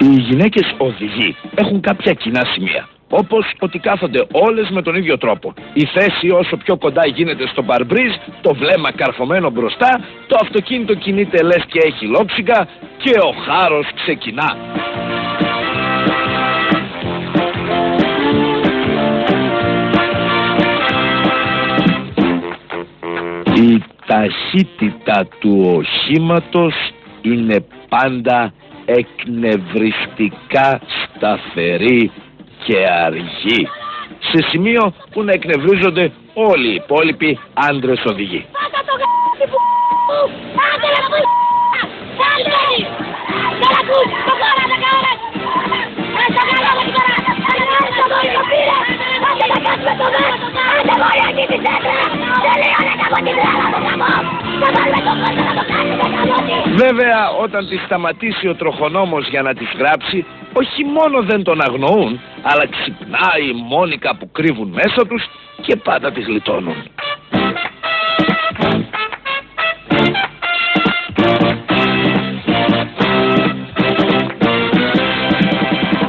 Οι γυναίκες οδηγοί έχουν κάποια κοινά σημεία. Όπως ότι κάθονται όλες με τον ίδιο τρόπο. Η θέση όσο πιο κοντά γίνεται στο παρμπρίζ, το βλέμμα καρφωμένο μπροστά, το αυτοκίνητο κινείται λες και έχει λόξιγκα και ο χάρος ξεκινά. Η ταχύτητα του οχήματος είναι πάντα εκνευριστικά σταθερή και αργή, σε σημείο που να εκνευρίζονται όλοι οι υπόλοιποι άντρες οδηγοί. Βέβαια, όταν τη σταματήσει ο τροχονόμος για να τις γράψει, όχι μόνο δεν τον αγνοούν, αλλά ξυπνάει η Μόνικα που κρύβουν μέσα τους και πάντα τις γλιτώνουν.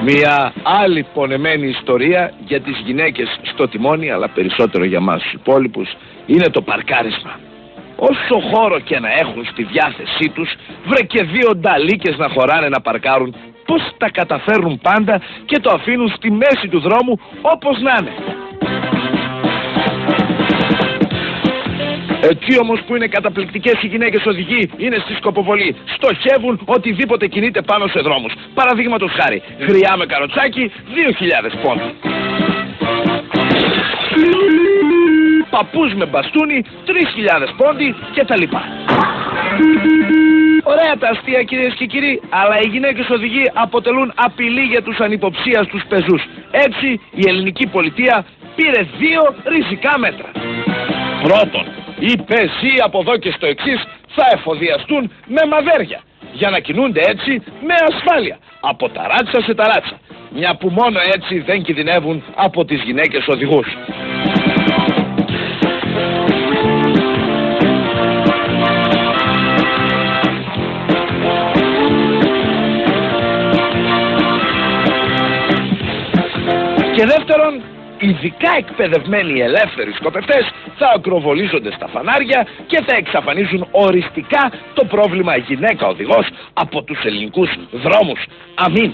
Μια άλλη πονεμένη ιστορία για τις γυναίκες στο τιμόνι, αλλά περισσότερο για μας τους υπόλοιπους, είναι το παρκάρισμα. Όσο χώρο και να έχουν στη διάθεσή τους, βρε και δύο νταλίκες να χωράνε να παρκάρουν, πώς τα καταφέρνουν πάντα και το αφήνουν στη μέση του δρόμου όπως να είναι. Εκεί όμως που είναι καταπληκτικές οι γυναίκες οδηγοί είναι στη σκοποβολή. Στοχεύουν οτιδήποτε κινείται πάνω σε δρόμους. Παραδείγματος χάρη, γριά με καροτσάκι, 2.000 πόντοι. Παππούς με μπαστούνι, 3.000 πόντι και τα λοιπά. Ωραία τα αστεία, κυρίες και κύριοι, αλλά οι γυναίκες οδηγοί αποτελούν απειλή για τους ανυποψίαστους πεζούς. Έτσι η ελληνική πολιτεία πήρε 2 ριζικά μέτρα. Πρώτον, οι πεζοί από εδώ και στο εξής θα εφοδιαστούν με μαδέρια, για να κινούνται έτσι με ασφάλεια, από ταράτσα σε ταράτσα, μια που μόνο έτσι δεν κινδυνεύουν από τις γυναίκες οδηγούς. Και δεύτερον, ειδικά εκπαιδευμένοι ελεύθεροι σκοπευτές θα ακροβολίζονται στα φανάρια και θα εξαφανίζουν οριστικά το πρόβλημα γυναίκα οδηγός από τους ελληνικούς δρόμους. Αμήν.